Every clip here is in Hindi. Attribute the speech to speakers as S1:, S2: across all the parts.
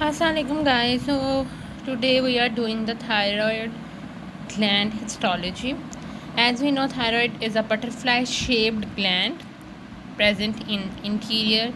S1: Assalamualaikum guys. So today we are doing the thyroid gland histology. As we know, thyroid is a butterfly shaped gland present in interior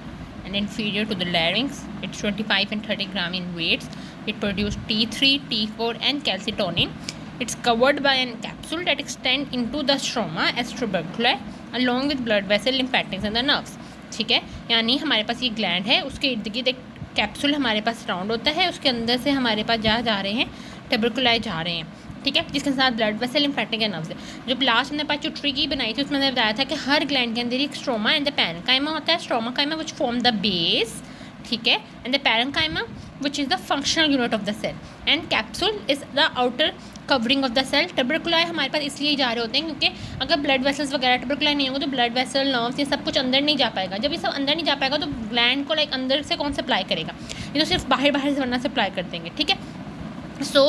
S1: and inferior to the larynx. It's 25 and 30 gram in weights. It produces T3, T4 and calcitonin. It's covered by a capsule that extends into the stroma as tuberculi along with blood vessel, lymphatics and the nerves. ठीक है, यानी हमारे पास ये ग्लैंड है, उसके इर्द गिर्द एक कैप्सूल हमारे पास राउंड होता है, उसके अंदर से हमारे पास जा रहे हैं ट्यूबरकुलाई जा रहे हैं, ठीक है, जिसके साथ blood vessel, lymphatic and nerves है। जो लास्ट हमने पास जो ट्रिकी बनाई थी उसमें मैंने बताया था कि हर ग्लैंड के अंदर एक स्ट्रोमा एंड द पैरेन्काइमा होता है। स्ट्रोमा काइमा विच फॉर्म द बेस, ठीक है, and the parenchyma which is the functional unit of the cell and capsule is the outer covering of the cell. ट्यूबरकुलाई हमारे पास इसलिए जा रहे होते हैं क्योंकि अगर ब्लड वेसल्स वगैरह ट्यूबरकुलाई नहीं होगा तो ब्लड वेसल, नर्व्स, ये सब कुछ अंदर नहीं जा पाएगा। जब ये सब अंदर नहीं जा पाएगा तो ग्लैंड को लाइक अंदर से कौन सप्लाई करेगा, ये तो सिर्फ बाहर से वरना सप्लाई कर देंगे, ठीक है। So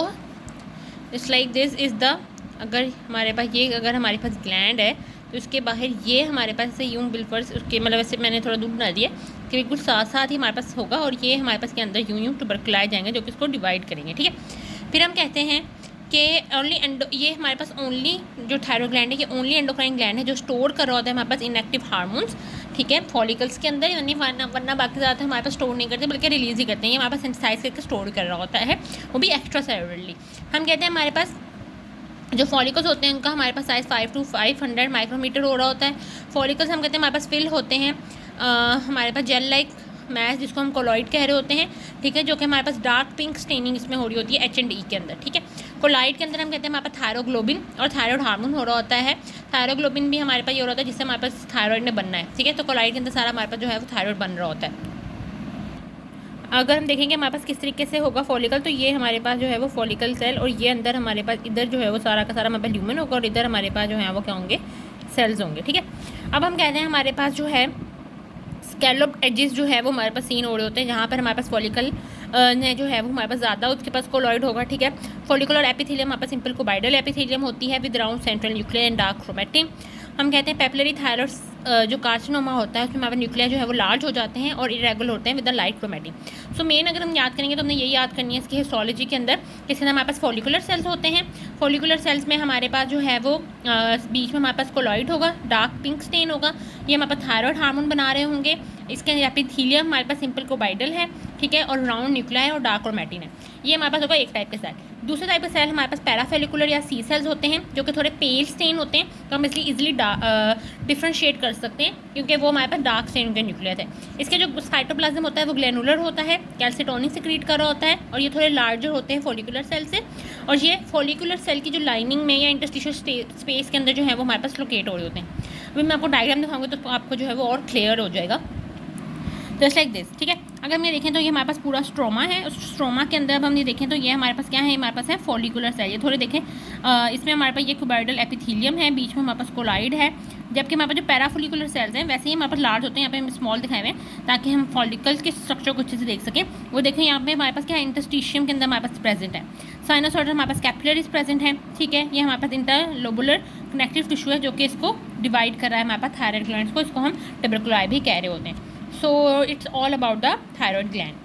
S1: it's like this is the, अगर हमारे पास ग्लैंड है तो उसके बाहर ये हमारे पास से यूं बिल्कुल उसके मतलब वैसे मैंने थोड़ा दूर बना दिया कि बिल्कुल साथ साथ ही हमारे पास होगा और ये हमारे पास के अंदर यूं ट्यूबरकुलाई जाएंगे जो कि इसको डिवाइड करेंगे, ठीक है। फिर हम कहते हैं कि ओनली ये हमारे पास ओनली जो थायरॉइड ग्लैंड है ये ओनली एंडोक्राइन ग्लैंड है जो स्टोर कर रहा होता है हमारे पास इनएक्टिव हार्मोन्स, ठीक है, फॉलिकल्स के अंदर, यानी वरना बाकी ज़्यादा हमारे पास स्टोर नहीं करते बल्कि रिलीज़ ही करते हैं। ये हमारे पास सिंथेसाइज करके स्टोर कर रहा होता है, वो भी एक्स्ट्रा सेलुलरली। हम कहते हैं हमारे पास जो फॉलिकल्स होते हैं उनका हमारे पास साइज़ 5 to 500 माइक्रोमीटर हो रहा होता है। फॉलिकल्स हम कहते हैं हमारे पास फिल होते हैं हमारे पास जेल लाइक मैच जिसको हम कोलॉइड कह रहे होते हैं, ठीक है, जो कि हमारे पास डार्क पिंक स्टेनिंग इसमें हो रही होती है H&E के अंदर, ठीक है। कोलॉइड के अंदर हम कहते हैं हमारे पास थायरोग्लोबिन और थायरॉइड हार्मोन हो रहा होता है। थायरोग्लोबिन भी हमारे पास ये हो रहा होता है जिससे हमारे पास थायरॉइड ने बनना है, ठीक है। तो कोलॉइड के अंदर सारा हमारे पास जो है वो थायरॉइड बन रहा होता है। अगर हम देखेंगे हमारे पास किस तरीके से होगा फॉलिकल, तो ये हमारे पास जो है वो फॉलिकल सेल और ये अंदर हमारे पास इधर जो है वो सारा का सारा हमारे पास ल्यूमेन होगा और इधर हमारे पास जो है वो क्या होंगे, सेल्स होंगे, ठीक है। अब हम कहते हैं हमारे पास जो है स्कैलोप एजेस जो है वो हमारे पास सीन हो रहे होते हैं जहाँ पर हमारे पास फॉलिकल ने जो है वो हमारे पास ज़्यादा उसके पास कोलॉइड होगा, ठीक है। फॉलिकुलर एपिथेलियम हमारे पास सिंपल कोबाइडल एपिथेलियम होती है with round central nuclear and dark chromatin. हम कहते हैं पेपिलरी थायरॉइड जो कार्सिनोमा होता है उसमें हमारे न्यूक्लियर जो है वो लार्ज हो जाते हैं और इरेगुलर होते हैं with the light chromatin. So main अगर हम याद करेंगे तो हमने यही याद करनी है इसकी हिस्टोलॉजी के अंदर, इसके अंदर हमारे पास फॉलिकुलर सेल्स होते हैं। फॉलिकुलर सेल्स में हमारे पास जो है वो बीच में हमारे पास कोलॉइड होगा, डार्क पिंक स्टेन होगा, ये हमारे पास थायरॉइड हार्मोन बना रहे होंगे। इसके अंदर एपिथेलियम हमारे पास सिंपल कोबाइडल है, ठीक है, और राउंड न्यूक्लियर और डार्क क्रोमैटिन है। ये हमारे पास होगा एक टाइप के सेल। दूसरे टाइप के सेल हमारे पास पैराफेलिकुलर या सी सेल्स होते हैं जो कि थोड़े पेल स्टेन होते हैं, तो हम इसलिए इजीली डिफ्रेंशिएट कर सकते हैं क्योंकि वो हमारे पास डार्क स्टेन के न्यूक्लियर है। इसके जो साइटोप्लाज्म होता है वो ग्लैनुलर होता है, कैल्सिटोनिन सिक्रीट कर रहा होता है और ये थोड़े लार्जर होते हैं फॉलिकुलर सेल से। और ये फॉलिकुलर सेल की जो लाइनिंग में या इंटरस्टिशियल स्पेस के अंदर जो है वो हमारे पास लोकेट हो रहे होते हैं। अभी मैं आपको डायग्राम दिखाऊंगी तो आपको जो है वो और क्लियर हो जाएगा। जस्ट लाइक दिस, ठीक है। अगर हम ये देखें तो ये हमारे पास पूरा स्ट्रोमा है, उस स्ट्रोमा के अंदर अब हम ये देखें तो ये हमारे पास क्या है, हमारे पास है फॉलिकुलर सेल। ये थोड़े देखें इसमें हमारे पास ये क्यूबाइडल एपिथेलियम है, बीच में हमारे पास कोलाइड है, जबकि हमारे पास जो पैराफोलिकुलर सेल्स हैं वैसे ही हमारे पास लार्ज होते हैं। यहाँ पे हम स्मॉल दिखाए हुए हैं ताकि हम फॉलिकल्स के स्ट्रक्चर को अच्छे से देख सकें। वो देखें यहाँ पे हमारे पास क्या है, इंटरस्टिशियम के अंदर हमारे पास प्रेजेंट है। साइनोसॉइडल हमारे पास कैपिलरीज प्रेजेंट है, ठीक है। ये हमारे पास इंटरलोबुलर कनेक्टिव टिश्यू है जो कि इसको डिवाइड कर रहा है हमारे पास थायराइड ग्लैंड्स को, इसको हम ट्यूबरकुलाई भी कह रहे होते हैं। So it's all about the thyroid gland.